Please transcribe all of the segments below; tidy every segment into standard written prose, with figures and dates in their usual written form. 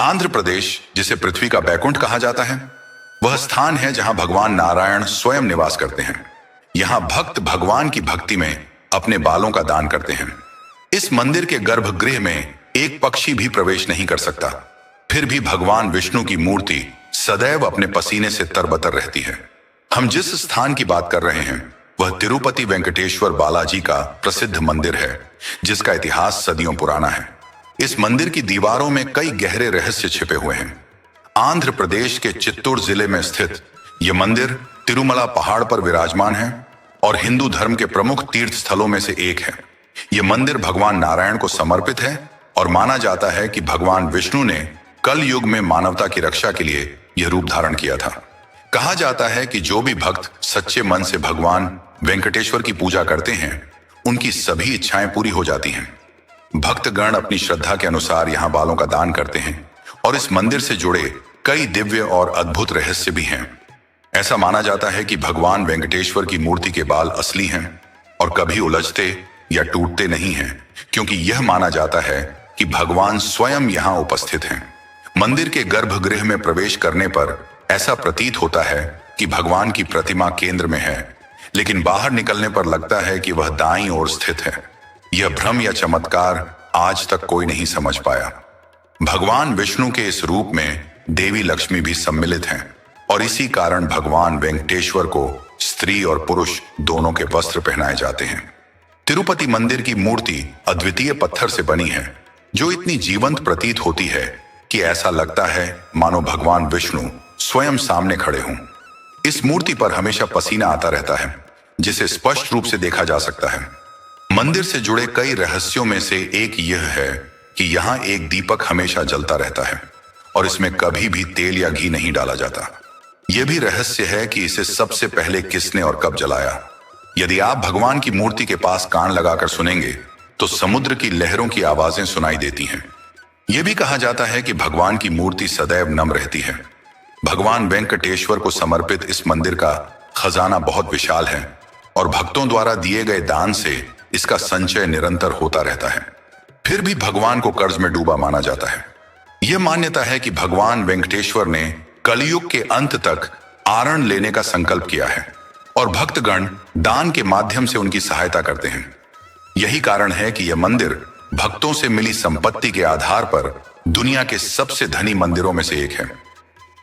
आंध्र प्रदेश, जिसे पृथ्वी का बैकुंठ कहा जाता है, वह स्थान है जहां भगवान नारायण स्वयं निवास करते हैं। यहाँ भक्त भगवान की भक्ति में अपने बालों का दान करते हैं। इस मंदिर के गर्भगृह में एक पक्षी भी प्रवेश नहीं कर सकता। फिर भी भगवान विष्णु की मूर्ति सदैव अपने पसीने से तरबतर रहती है। हम जिस स्थान की बात कर रहे हैं वह तिरुपति वेंकटेश्वर बालाजी का प्रसिद्ध मंदिर है, जिसका इतिहास सदियों पुराना है। इस मंदिर की दीवारों में कई गहरे रहस्य छिपे हुए हैं। आंध्र प्रदेश के चित्तूर जिले में स्थित यह मंदिर तिरुमला पहाड़ पर विराजमान है और हिंदू धर्म के प्रमुख तीर्थ स्थलों में से एक है। यह मंदिर भगवान नारायण को समर्पित है और माना जाता है कि भगवान विष्णु ने कल युग में मानवता की रक्षा के लिए यह रूप धारण किया था। कहा जाता है कि जो भी भक्त सच्चे मन से भगवान वेंकटेश्वर की पूजा करते हैं, उनकी सभी इच्छाएं पूरी हो जाती हैं। भक्तगण अपनी श्रद्धा के अनुसार यहाँ बालों का दान करते हैं और इस मंदिर से जुड़े कई दिव्य और अद्भुत रहस्य भी हैं। ऐसा माना जाता है कि भगवान वेंकटेश्वर की मूर्ति के बाल असली हैं और कभी उलझते या टूटते नहीं हैं, क्योंकि यह माना जाता है कि भगवान स्वयं यहाँ उपस्थित हैं। मंदिर के गर्भगृह में प्रवेश करने पर ऐसा प्रतीत होता है कि भगवान की प्रतिमा केंद्र में है, लेकिन बाहर निकलने पर लगता है कि वह दाईं ओर स्थित है। यह भ्रम या चमत्कार आज तक कोई नहीं समझ पाया। भगवान विष्णु के इस रूप में देवी लक्ष्मी भी सम्मिलित हैं और इसी कारण भगवान वेंकटेश्वर को स्त्री और पुरुष दोनों के वस्त्र पहनाए जाते हैं। तिरुपति मंदिर की मूर्ति अद्वितीय पत्थर से बनी है, जो इतनी जीवंत प्रतीत होती है कि ऐसा लगता है मानो भगवान विष्णु स्वयं सामने खड़े हों। इस मूर्ति पर हमेशा पसीना आता रहता है, जिसे स्पष्ट रूप से देखा जा सकता है। मंदिर से जुड़े कई रहस्यों में से एक यह है कि यहाँ एक दीपक हमेशा जलता रहता है और इसमें कभी भी तेल या घी नहीं डाला जाता। यह भी रहस्य है कि इसे सबसे पहले किसने और कब जलाया। यदि आप भगवान की मूर्ति के पास कान लगाकर सुनेंगे तो समुद्र की लहरों की आवाजें सुनाई देती हैं। यह भी कहा जाता है कि भगवान की मूर्ति सदैव नम रहती है। भगवान वेंकटेश्वर को समर्पित इस मंदिर का खजाना बहुत विशाल है और भक्तों द्वारा दिए गए दान से इसका संचय निरंतर होता रहता है। फिर भी भगवान को कर्ज में डूबा माना जाता है। यह मान्यता है कि भगवान वेंकटेश्वर ने कलयुग के अंत तक आरण लेने का संकल्प किया है और भक्तगण दान के माध्यम से उनकी सहायता करते हैं। यही कारण है कि यह मंदिर भक्तों से मिली संपत्ति के आधार पर दुनिया के सबसे धनी मंदिरों में से एक है।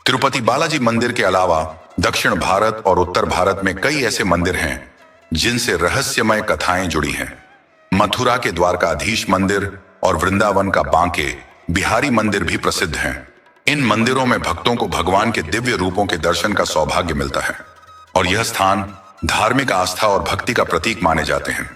तिरुपति बालाजी मंदिर के अलावा दक्षिण भारत और उत्तर भारत में कई ऐसे मंदिर हैं जिनसे रहस्यमय कथाएं जुड़ी हैं। मथुरा के द्वारकाधीश मंदिर और वृंदावन का बांके बिहारी मंदिर भी प्रसिद्ध हैं। इन मंदिरों में भक्तों को भगवान के दिव्य रूपों के दर्शन का सौभाग्य मिलता है और यह स्थान धार्मिक आस्था और भक्ति का प्रतीक माने जाते हैं।